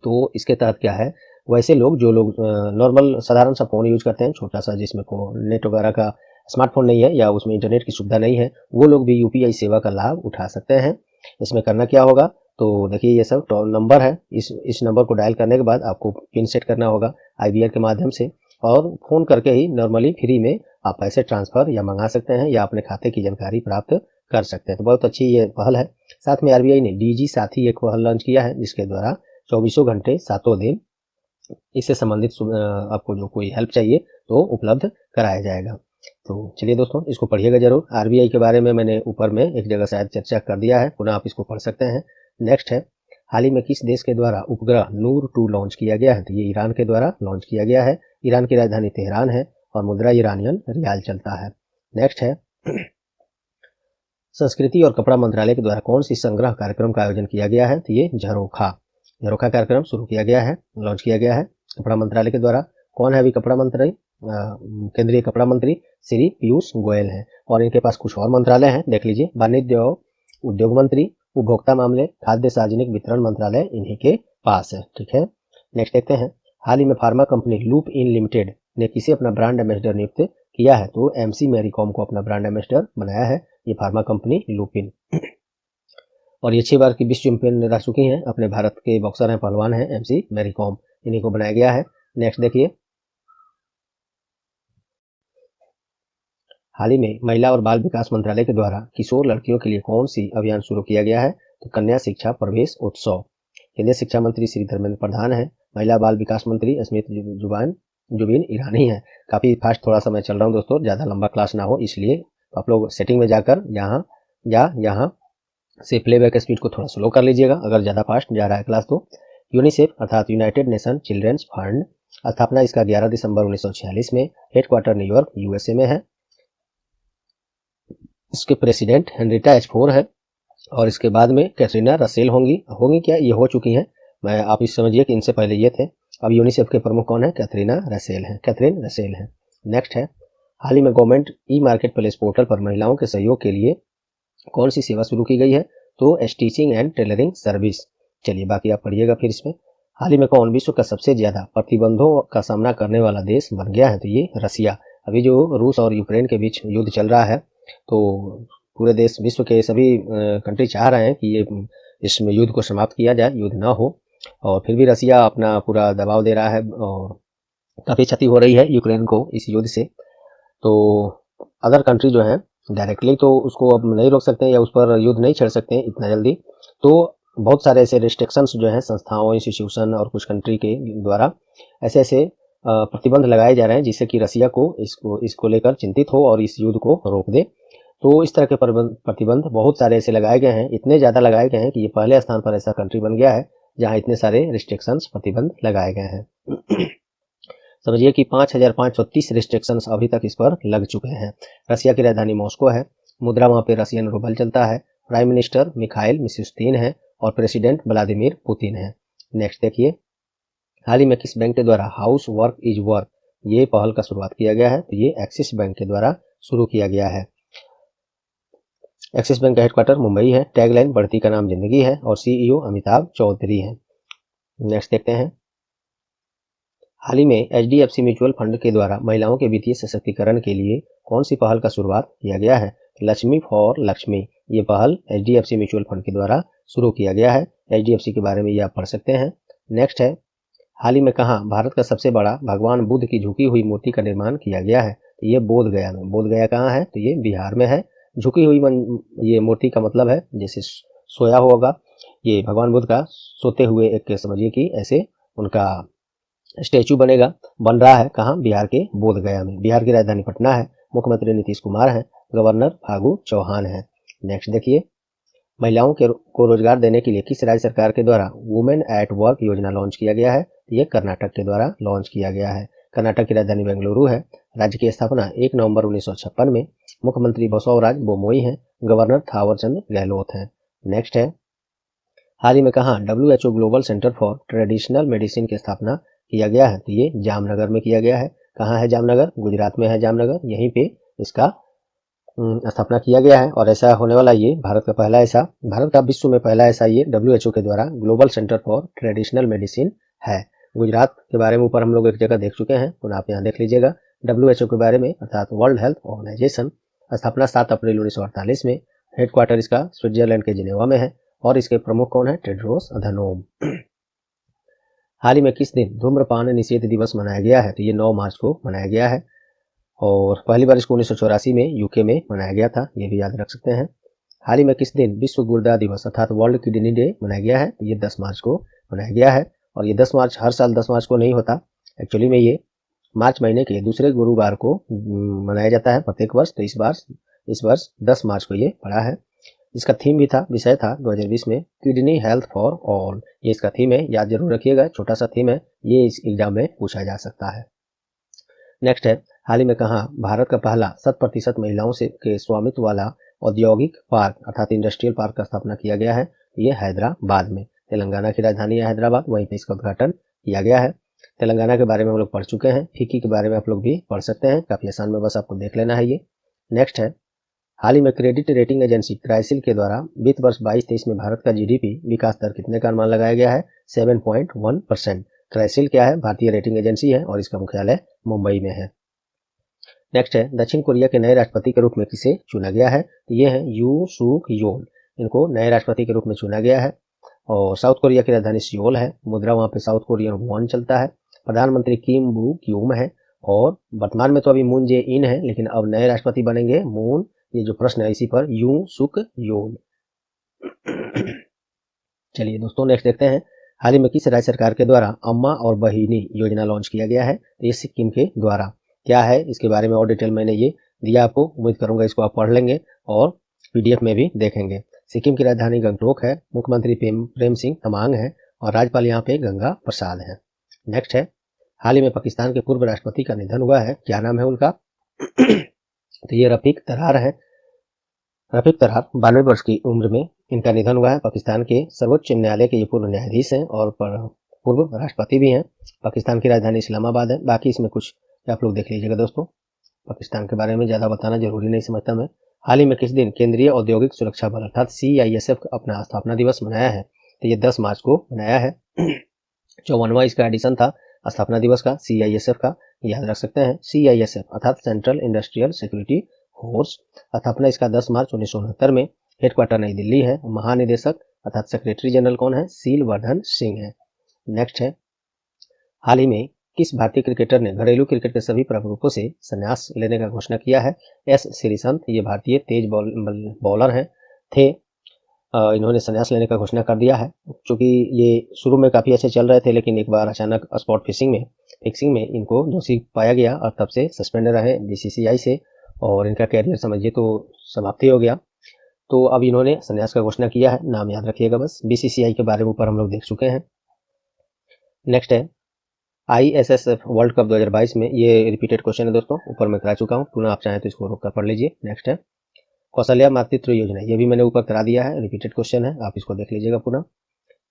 तो इसके तहत क्या है, वैसे लोग जो लोग नॉर्मल साधारण सा फ़ोन यूज करते हैं, छोटा सा, जिसमें को नेट वगैरह का स्मार्टफोन नहीं है या उसमें इंटरनेट की सुविधा नहीं है, वो लोग भी UPI सेवा का लाभ उठा सकते हैं। इसमें करना क्या होगा, तो देखिए ये सब नंबर है, इस नंबर को डायल करने के बाद आपको पिन सेट करना होगा IBR के माध्यम से, और फ़ोन करके ही नॉर्मली फ्री में आप पैसे ट्रांसफ़र या मंगा सकते हैं या अपने खाते की जानकारी प्राप्त कर सकते हैं। तो बहुत अच्छी ये पहल है। साथ में RBI ने DG साथी एक पहल लॉन्च किया है, जिसके द्वारा 24 घंटे 7 दिन इससे संबंधित आपको जो कोई हेल्प चाहिए तो उपलब्ध कराया जाएगा। तो चलिए दोस्तों, इसको पढ़िएगा जरूर। RBI के बारे में मैंने ऊपर में एक जगह शायद चर्चा कर दिया है, पुनः आप इसको पढ़ सकते हैं। नेक्स्ट है, हाल ही में किस देश के द्वारा उपग्रह नूर 2 लॉन्च किया गया है? तो ये ईरान के द्वारा लॉन्च किया गया है। ईरान की राजधानी तेहरान है और मुद्रा ईरानियन रियाल चलता है। नेक्स्ट है, संस्कृति और कपड़ा मंत्रालय के द्वारा कौन सी संग्रह कार्यक्रम का आयोजन किया गया है? तो ये झरोखा कार्यक्रम शुरू किया गया है, लॉन्च किया गया है कपड़ा मंत्रालय के द्वारा। कौन है अभी कपड़ा मंत्री? केंद्रीय कपड़ा मंत्री श्री पीयूष गोयल हैं। और इनके पास कुछ और मंत्रालय हैं, देख लीजिए। वाणिज्य और उद्योग मंत्री, उपभोक्ता मामले, खाद्य सार्वजनिक वितरण मंत्रालय इन्हीं के पास है। ठीक है, नेक्स्ट देखते हैं। हाल ही में pharma company loop in limited ने किसे अपना ब्रांड एम्बेसडर नियुक्त किया है? तो MC मैरी कॉम को अपना ब्रांड एम्बेसडर बनाया है ये फार्मा कंपनी लूपिन। और ये 6 बार की विश्व चैंपियन रह चुकी हैं, अपने भारत के बॉक्सर हैं, पहलवान हैं MC मैरी कॉम, इन्हीं को बनाया गया है। नेक्स्ट देखिए, हाल ही में महिला और बाल विकास मंत्रालय के द्वारा किशोर लड़कियों के लिए कौन सी अभियान शुरू किया गया है? तो कन्या शिक्षा प्रवेश उत्सव। केंद्रीय शिक्षा मंत्री श्री धर्मेंद्र प्रधान है। महिला बाल विकास मंत्री स्मृति जुबिन ईरानी है। काफ़ी फास्ट थोड़ा सा मैं चल रहा हूँ दोस्तों, ज़्यादा लंबा क्लास ना हो इसलिए आप लोग सेटिंग में जाकर यहाँ से प्लेबैक स्पीड को थोड़ा स्लो कर लीजिएगा अगर ज़्यादा फास्ट जा रहा है क्लास तो। यूनिसेफ अर्थात यूनाइटेड नेशन चिल्ड्रेंस फंड, स्थापना इसका 11 दिसंबर 1946 में। हेडक्वार्टर न्यूयॉर्क USA में है। इसके प्रेसिडेंट हेनरिटा H4 है और इसके बाद में कैटरीना रसेल होंगी क्या, ये हो चुकी हैं। आप इस समझिए कि इनसे पहले ये थे। अब यूनिसेफ के प्रमुख कौन है? कैथरीन रसेल हैं। नेक्स्ट है, हाल ही में गवर्नमेंट ई-मार्केट प्लेस पोर्टल पर महिलाओं के सहयोग के लिए कौन सी सेवा शुरू की गई है? तो स्टिचिंग एंड टेलरिंग सर्विस। चलिए बाकी आप पढ़िएगा फिर इसमें। हाल ही में कौन विश्व का सबसे ज़्यादा प्रतिबंधों का सामना करने वाला देश बन गया है? तो ये रसिया। अभी जो रूस और यूक्रेन के बीच युद्ध चल रहा है, तो पूरे देश, विश्व के सभी कंट्री चाह रहे हैं कि ये इस युद्ध को समाप्त किया जाए, युद्ध ना हो। और फिर भी रसिया अपना पूरा दबाव दे रहा है और काफ़ी क्षति हो रही है यूक्रेन को इस युद्ध से। तो अदर कंट्री जो है डायरेक्टली तो उसको अब नहीं रोक सकते या उस पर युद्ध नहीं छेड़ सकते इतना जल्दी। तो बहुत सारे ऐसे रिस्ट्रिक्शंस जो हैं संस्थाओं, इंस्टीट्यूशन और कुछ कंट्री के द्वारा ऐसे प्रतिबंध लगाए जा रहे हैं जिससे कि रसिया को इसको लेकर चिंतित हो और इस युद्ध को रोक दे। तो इस तरह के प्रतिबंध बहुत सारे ऐसे लगाए गए हैं, इतने ज़्यादा लगाए गए हैं कि ये पहले स्थान पर ऐसा कंट्री बन गया है जहां इतने सारे रिस्ट्रिक्शंस प्रतिबंध लगाए गए हैं। समझिए कि 5530 रिस्ट्रिक्शंस अभी तक इस पर लग चुके हैं। रसिया की राजधानी मॉस्को है, मुद्रा वहाँ पे रशियन रूबल चलता है, प्राइम मिनिस्टर मिखाइल मिशुस्तिन है और प्रेसिडेंट व्लादिमीर पुतिन है। नेक्स्ट देखिए, हाल ही में किस बैंक के द्वारा हाउस वर्क इज वर्क ये पहल का शुरुआत किया गया है? तो ये एक्सिस बैंक के द्वारा शुरू किया गया है। एक्सिस बैंक का हेडक्वार्टर मुंबई है। टैगलाइन बढ़ती का नाम जिंदगी है और सीईओ अमिताभ चौधरी हैं। नेक्स्ट देखते हैं, हाल ही में एचडीएफसी म्यूचुअल फंड के द्वारा महिलाओं के वित्तीय सशक्तिकरण के लिए कौन सी पहल का शुरुआत किया गया है? लक्ष्मी फॉर लक्ष्मी ये पहल एचडीएफसी म्यूचुअल फंड के द्वारा शुरू किया गया है। एचडीएफसी के बारे में ये आप पढ़ सकते हैं। नेक्स्ट है, हाल ही में कहाँ भारत का सबसे बड़ा भगवान बुद्ध की झुकी हुई मूर्ति का निर्माण किया गया है? तो ये बोध गया में। बोध गया कहाँ है? तो ये बिहार में है। झुकी हुई ये मूर्ति का मतलब है जैसे सोया होगा, ये भगवान बुद्ध का सोते हुए एक समझिए कि ऐसे उनका स्टेचू बन रहा है। कहाँ? बिहार के बोध गया में। बिहार की राजधानी पटना है। मुख्यमंत्री नीतीश कुमार है, गवर्नर फागू चौहान है। नेक्स्ट देखिए, महिलाओं को रोजगार देने के लिए किस राज्य सरकार के द्वारा वुमेन एट वर्क योजना लॉन्च किया गया है? ये कर्नाटक के द्वारा लॉन्च किया गया है। कर्नाटक की राजधानी बेंगलुरु है। राज्य की स्थापना 1 नवंबर 1956 में। मुख्यमंत्री बसवराज बोमोई हैं, गवर्नर थावरचंद गहलोत हैं। नेक्स्ट है, हाल ही में कहाँ WHO global centre for traditional medicine की स्थापना किया गया है? तो ये जामनगर में किया गया है। कहाँ है जामनगर? गुजरात में है जामनगर। यहीं पे इसका स्थापना किया गया है और ऐसा होने वाला ये भारत का विश्व में पहला ऐसा ये WHO के द्वारा global centre for traditional medicine है। गुजरात के बारे में ऊपर हम लोग एक जगह देख चुके हैं, तो आप यहाँ देख लीजिएगा। WHO के बारे में अर्थात वर्ल्ड हेल्थ ऑर्गेनाइजेशन, स्थापना 7 अप्रैल 1948 में। हेडक्वार्टर इसका स्विट्जरलैंड के जिनेवा में है और इसके प्रमुख कौन है? Tedros Adhanom. हाल ही में किस दिन धूम्रपान निषेध दिवस मनाया गया है? तो ये 9 मार्च को मनाया गया है और पहली बार इसको 1984 में यूके में मनाया गया था, ये भी याद रख सकते हैं। हाल ही में किस दिन विश्व गुर्दा दिवस अर्थात वर्ल्ड किडनी डे मनाया गया है? तो ये 10 मार्च को मनाया गया है और ये 10 मार्च हर साल 10 मार्च को नहीं होता, एक्चुअली में ये मार्च महीने के दूसरे गुरुवार को मनाया जाता है प्रत्येक वर्ष। तो इस वर्ष 10 मार्च को ये पड़ा है। इसका थीम भी था, विषय था 2020 में, किडनी हेल्थ फॉर ऑल। ये इसका थीम है, याद जरूर रखिएगा, छोटा सा थीम है, ये इस एग्जाम में पूछा जा सकता है। नेक्स्ट है, हाल ही में कहाँ भारत का पहला 100% महिलाओं से के स्वामित्व वाला औद्योगिक पार्क अर्थात इंडस्ट्रियल पार्क का स्थापना किया गया है? ये हैदराबाद में। तेलंगाना की राजधानी है हैदराबाद, वहीं पे इसका उद्घाटन किया गया है। तेलंगाना के बारे में हम लोग पढ़ चुके हैं, फिक्की के बारे में आप लोग भी पढ़ सकते हैं, काफी आसान में, बस आपको देख लेना है ये। नेक्स्ट है, हाल ही में क्रेडिट रेटिंग एजेंसी क्राइसिल के द्वारा वित्त वर्ष 22-23 में भारत का जीडीपी विकास दर कितने का अनुमान लगाया गया है? 7.1%। क्राइसिल क्या है? भारतीय रेटिंग एजेंसी है और इसका मुख्यालय मुंबई में है। नेक्स्ट है, दक्षिण कोरिया के नए राष्ट्रपति के रूप में किसे चुना गया है? ये है यू सूक योल, इनको नए राष्ट्रपति के रूप में चुना गया है। और साउथ कोरिया की राजधानी सियोल है, मुद्रा वहाँ पे साउथ कोरियन वॉन चलता है। प्रधानमंत्री किम बू क्यूम है और वर्तमान में तो अभी मून जे इन है, लेकिन अब नए राष्ट्रपति बनेंगे मून, ये जो प्रश्न है इसी पर, यू सुक योल। चलिए दोस्तों, नेक्स्ट देखते हैं, हाल ही में किस राज्य सरकार के द्वारा अम्मा और बहिनी योजना लॉन्च किया गया है? ये सिक्किम के द्वारा। क्या है इसके बारे में और डिटेल मैंने ये दिया आपको, उम्मीद करूंगा इसको आप पढ़ लेंगे और पीडीएफ में भी देखेंगे। सिक्किम की राजधानी गंगटोक है, मुख्यमंत्री प्रेम सिंह तमांग है और राज्यपाल यहाँ पे गंगा प्रसाद है। नेक्स्ट है, हाल ही में पाकिस्तान के पूर्व राष्ट्रपति का निधन हुआ है, क्या नाम है उनका? तो ये रफीक तरार है। रफीक तरार 92 वर्ष की उम्र में इनका निधन हुआ है। पाकिस्तान के सर्वोच्च न्यायालय के ये पूर्व न्यायाधीश हैं और पूर्व राष्ट्रपति भी हैं। पाकिस्तान की राजधानी इस्लामाबाद है। बाकी इसमें कुछ आप लोग देख लीजिएगा दोस्तों, पाकिस्तान के बारे में ज़्यादा बताना जरूरी नहीं समझता मैं। हाल ही में किस दिन केंद्रीय औद्योगिक सुरक्षा बल अर्थात CISF अपना स्थापना दिवस मनाया है? तो ये 10 मार्च को मनाया है। 54वां इसका एडिशन था स्थापना दिवस का CISF का, याद रख सकते हैं। CISF अर्थात सेंट्रल इंडस्ट्रियल सिक्योरिटी फोर्स। स्थापना इसका 10 मार्च 1969 में। हेडक्वार्टर नई दिल्ली है। महानिदेशक अर्थात सेक्रेटरी जनरल कौन है? सील वर्धन सिंह है। नेक्स्ट है, हाल ही में किस भारतीय क्रिकेटर ने घरेलू क्रिकेट के सभी प्रारूपों से संन्यास लेने का घोषणा किया है? S श्रीसंत, ये भारतीय तेज बॉलर हैं थे, इन्होंने संन्यास लेने का घोषणा कर दिया है। क्योंकि ये शुरू में काफ़ी अच्छे चल रहे थे, लेकिन एक बार अचानक स्पॉट फिशिंग में फिक्सिंग में इनको दोषी पाया गया और तब से सस्पेंड रहे बीसीसीआई से और इनका कैरियर समझिए तो समाप्ति हो गया। तो अब इन्होंने संन्यास का घोषणा किया है, नाम याद रखिएगा बस। बीसीसीआई के बारे में ऊपर हम लोग देख चुके हैं। नेक्स्ट है ISSF वर्ल्ड कप 2022 में, ये रिपीटेड क्वेश्चन है दोस्तों, ऊपर मैं करा चुका हूँ, पुनः आप चाहें तो इसको रोक कर पढ़ लीजिए। नेक्स्ट है कौशल्या मातृत्व योजना, ये भी मैंने ऊपर करा दिया है, रिपीटेड क्वेश्चन है, आप इसको देख लीजिएगा पुनः।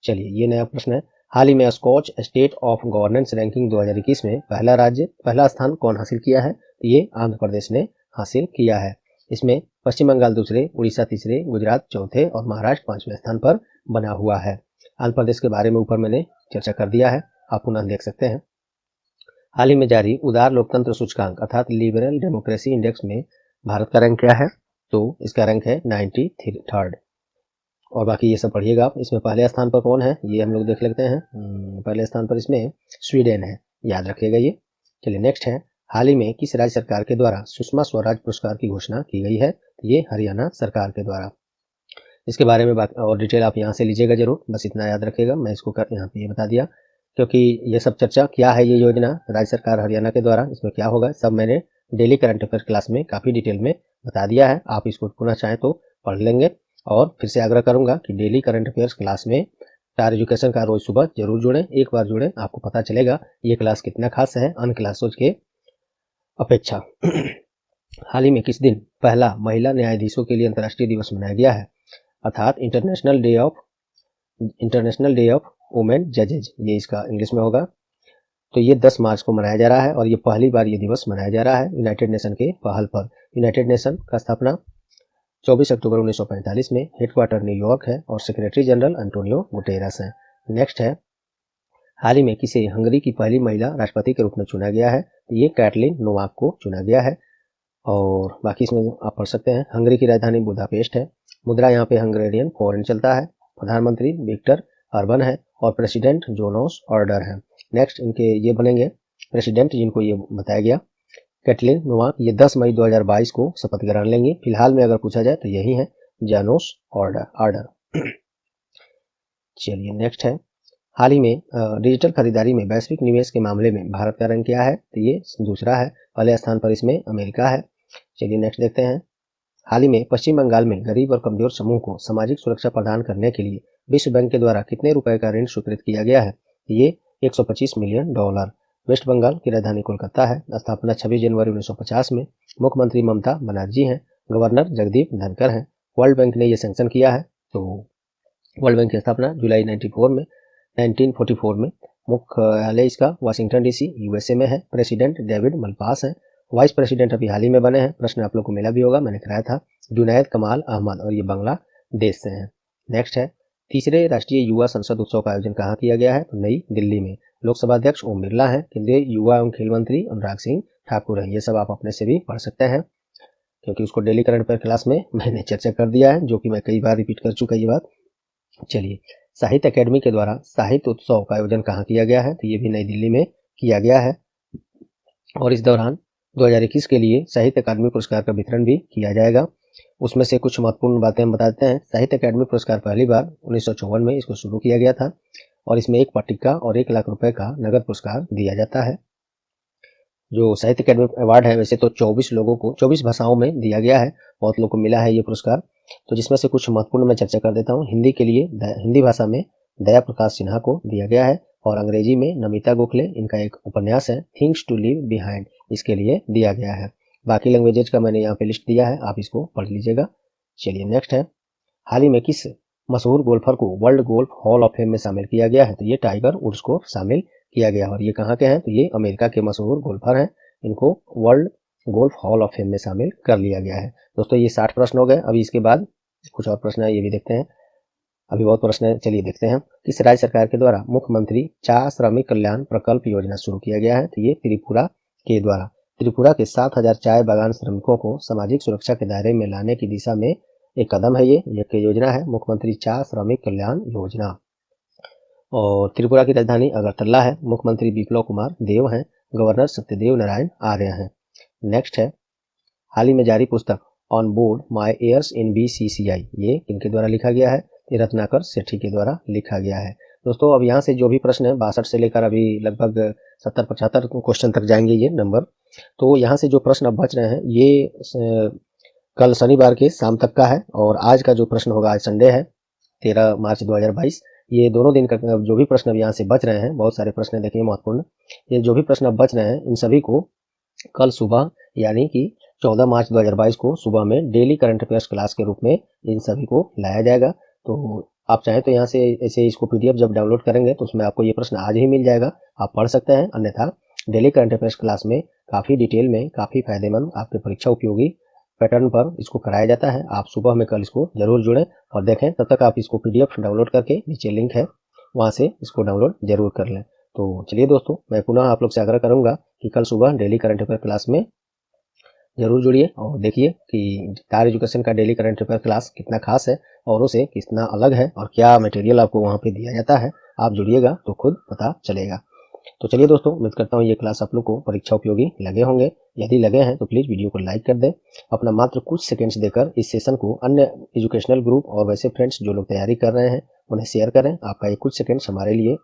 चलिए ये नया प्रश्न है, हाल ही में Scotch state of governance ranking 2021 में पहला स्थान कौन हासिल किया है? ये आंध्र प्रदेश ने हासिल किया है। इसमें पश्चिम बंगाल दूसरे, उड़ीसा तीसरे, गुजरात चौथे और महाराष्ट्र 5वें स्थान पर बना हुआ है। आंध्र प्रदेश के बारे में ऊपर मैंने चर्चा कर दिया है, आप पुनः देख सकते हैं। हाल ही में जारी उदार लोकतंत्र सूचकांक अर्थात लिबरल डेमोक्रेसी इंडेक्स में भारत का रैंक क्या है? तो इसका रैंक है 93rd। और बाकी ये सब पढ़िएगा आप। इसमें पहले स्थान पर कौन है ये हम लोग देख लेते हैं। पहले स्थान पर इसमें स्वीडन है, याद रखिएगा ये। चलिए नेक्स्ट है, हाल ही में किस राज्य सरकार के द्वारा सुषमा स्वराज पुरस्कार की घोषणा की गई है? ये हरियाणा सरकार के द्वारा। इसके बारे में बात और डिटेल आप यहाँ से लीजिएगा जरूर, बस इतना याद रखिएगा, मैं इसको यहाँ पे ये बता दिया क्योंकि ये सब चर्चा क्या है, ये योजना राज्य सरकार हरियाणा के द्वारा, इसमें क्या होगा सब मैंने डेली करंट अफेयर क्लास में काफ़ी डिटेल में बता दिया है। आप इसको पुनः चाहें तो पढ़ लेंगे। और फिर से आग्रह करूंगा कि डेली करंट अफेयर्स क्लास में स्टार एजुकेशन का रोज सुबह जरूर जुड़ें, एक बार जुड़ें, आपको पता चलेगा ये क्लास कितना खास है अन्य क्लासों के अपेक्षा। हाल ही में किस दिन पहला महिला न्यायाधीशों के लिए अंतर्राष्ट्रीय दिवस मनाया गया है? अर्थात इंटरनेशनल डे ऑफ वुमेन जजेज, ये इसका इंग्लिश में होगा। तो ये 10 मार्च को मनाया जा रहा है और ये पहली बार ये दिवस मनाया जा रहा है यूनाइटेड नेशन के पहल पर। यूनाइटेड नेशन का स्थापना 24 अक्टूबर 1945 में, हेडक्वार्टर न्यूयॉर्क है और सेक्रेटरी जनरल एंटोनियो गुटेरस हैं। नेक्स्ट है, हाल ही में किसे हंगरी की पहली महिला राष्ट्रपति के रूप में चुना गया है? ये कैटलिन नोवाक को चुना गया है। और बाकी इसमें आप पढ़ सकते हैं। हंगरी की राजधानी बुदापेस्ट है, मुद्रा यहाँ पे हंगरेरियन फॉरेन चलता है, प्रधानमंत्री विक्टर अर्बन है और प्रेसिडेंट जोनोस ऑर्डर है। नेक्स्ट इनके ये बनेंगे प्रेसिडेंट जिनको ये बताया गया कैटलिन नोवाक, ये 10 मई 2022 को शपथ ग्रहण लेंगे। फिलहाल में अगर पूछा जाए तो यही है जानोस ऑर्डर। चलिए नेक्स्ट है, हाल ही में डिजिटल खरीदारी में वैश्विक निवेश के मामले में भारत का रैंक क्या है? तो ये दूसरा है, पहले स्थान पर इसमें अमेरिका है। चलिए नेक्स्ट देखते हैं, हाल ही में पश्चिम बंगाल में गरीब और कमजोर समूह को सामाजिक सुरक्षा प्रदान करने के लिए विश्व बैंक के द्वारा कितने रुपए का ऋण स्वीकृत किया गया है? ये $125 मिलियन। वेस्ट बंगाल की राजधानी कोलकाता है, स्थापना 26 जनवरी 1950 में, मुख्यमंत्री ममता बनर्जी हैं, गवर्नर जगदीप धनखड़ हैं। वर्ल्ड बैंक ने ये सैंक्शन किया है। तो वर्ल्ड बैंक की स्थापना जुलाई 1944 में, मुख्यालय इसका वाशिंगटन डीसी यूएसए में है। प्रेसिडेंट डेविड मलपास हैं, वाइस प्रेसिडेंट अभी हाल ही में बने हैं, प्रश्न आप लोग को मिला भी होगा, मैंने कराया था, जुनैद कमाल अहमद और ये बांग्लादेश से हैं। नेक्स्ट है, तीसरे राष्ट्रीय युवा संसद उत्सव का आयोजन कहाँ किया गया है? तो नई दिल्ली में। लोकसभा अध्यक्ष ओम बिरला हैं, केंद्रीय युवा एवं खेल मंत्री अनुराग सिंह ठाकुर हैं। ये सब आप अपने से भी पढ़ सकते हैं क्योंकि उसको डेली करंट अफेयर क्लास में मैंने चर्चा कर दिया है, जो कि मैं कई बार रिपीट कर चुका ये बात। चलिए, साहित्य अकेडमी के द्वारा साहित्य उत्सव का आयोजन कहाँ किया गया है? तो ये भी नई दिल्ली में किया गया है और इस दौरान 2021 के लिए साहित्य अकादमी पुरस्कार का वितरण भी किया जाएगा। उसमें से कुछ महत्वपूर्ण बातें हम बताते हैं। साहित्य अकादमी पुरस्कार पहली बार 1954 में इसको शुरू किया गया था और इसमें एक पट्टिका और 1 लाख रुपए का नगद पुरस्कार दिया जाता है। जो साहित्य अकादमी अवार्ड है वैसे तो 24 लोगों को 24 भाषाओं में दिया गया है, बहुत लोगों को मिला है ये पुरस्कार। तो जिसमें से कुछ महत्वपूर्ण मैं चर्चा कर देता हूँ। हिंदी के लिए हिंदी भाषा में दया प्रकाश सिन्हा को दिया गया है और अंग्रेजी में नमिता गोखले, इनका एक उपन्यास है थिंग्स टू लीव बिहाइंड, इसके लिए दिया गया है। बाकी लैंग्वेजेज का मैंने यहाँ पे लिस्ट दिया है, आप इसको पढ़ लीजिएगा। चलिए नेक्स्ट है, हाल ही में किस मशहूर गोल्फर को world golf hall of fame में शामिल किया गया है? तो ये टाइगर वुड्स को शामिल किया गया और ये कहाँ के हैं? तो ये अमेरिका के मशहूर गोल्फर हैं, इनको world golf hall of fame में शामिल कर लिया गया है। दोस्तों ये 60 प्रश्न हो गए। अभी इसके बाद कुछ और प्रश्न है, ये भी देखते हैं। अभी बहुत प्रश्न है, चलिए देखते हैं। किस राज्य सरकार के द्वारा मुख्यमंत्री चाय श्रमिक कल्याण प्रकल्प योजना शुरू किया गया है? तो ये त्रिपुरा के द्वारा। त्रिपुरा के 7000 चाय बागान श्रमिकों को सामाजिक सुरक्षा के दायरे में लाने की दिशा में एक कदम है। ये योजना है मुख्यमंत्री चाय श्रमिक कल्याण योजना। और त्रिपुरा की राजधानी अगरतला है, मुख्यमंत्री बिप्लब कुमार देव हैं, गवर्नर सत्यदेव नारायण आर्य हैं। नेक्स्ट है, हाल ही में जारी पुस्तक on board my years in BCCI, ये किनके द्वारा लिखा गया है? ये रत्नाकर सेठी के द्वारा लिखा गया है। दोस्तों अब यहाँ से जो भी प्रश्न है 62 से लेकर अभी लगभग 70-75 क्वेश्चन तक जाएंगे ये नंबर। तो यहाँ से जो प्रश्न अब बच रहे हैं ये कल शनिवार के शाम तक का है, और आज का जो प्रश्न होगा, आज संडे है 13 मार्च 2022, ये दोनों दिन का जो भी प्रश्न अब यहाँ से बच रहे हैं, बहुत सारे प्रश्न देखिए महत्वपूर्ण, ये जो भी प्रश्न अब बच रहे हैं इन सभी को कल सुबह यानी कि 14 मार्च 2022 को सुबह में डेली करंट अफेयर्स क्लास के रूप में इन सभी को लाया जाएगा। तो आप चाहें तो यहाँ से ऐसे इसको पीडीएफ जब डाउनलोड करेंगे तो उसमें आपको ये प्रश्न आज ही मिल जाएगा, आप पढ़ सकते हैं। अन्यथा डेली करंट अफेयर्स क्लास में काफ़ी डिटेल में, काफ़ी फायदेमंद, आपके परीक्षा उपयोगी पैटर्न पर इसको कराया जाता है। आप सुबह में कल इसको जरूर जुड़ें और देखें। तब तक आप इसको पीडीएफ डाउनलोड करके, नीचे लिंक है वहाँ से इसको डाउनलोड जरूर कर लें। तो चलिए दोस्तों, मैं पुनः आप लोग से आग्रह करूंगा कि कल सुबह डेली करंट अफेयर क्लास में जरूर जुड़िए और देखिए कि स्टार एजुकेशन का डेली करंट अफेयर क्लास कितना खास है, औरों से कितना अलग है, और क्या मटेरियल आपको वहाँ पे दिया जाता है। आप जुड़िएगा तो खुद पता चलेगा। तो चलिए दोस्तों, उम्मीद करता हूँ ये क्लास आप लोग को परीक्षा उपयोगी लगे होंगे। यदि लगे हैं तो प्लीज़ वीडियो को लाइक कर दें। अपना मात्र कुछ सेकंड्स देकर इस सेशन को अन्य एजुकेशनल ग्रुप और वैसे फ्रेंड्स जो लोग तैयारी कर रहे हैं उन्हें शेयर करें। आपका ये कुछ सेकंड्स हमारे लिए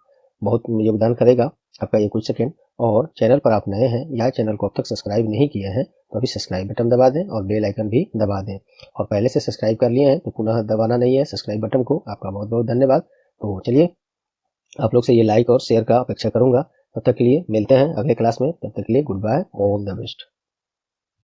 बहुत योगदान करेगा, आपका ये कुछ सेकंड। और चैनल पर आप नए हैं या चैनल को अब तक सब्सक्राइब नहीं किए हैं तो अभी सब्सक्राइब बटन दबा दें और बेल आइकन भी दबा दें। और पहले से सब्सक्राइब कर लिए हैं तो पुनः दबाना नहीं है सब्सक्राइब बटन को। आपका बहुत बहुत धन्यवाद। तो चलिए, आप लोग से ये लाइक और शेयर का अपेक्षा करूंगा। तब तक के लिए मिलते हैं अगले क्लास में। तब तक के लिए good bye, all the best.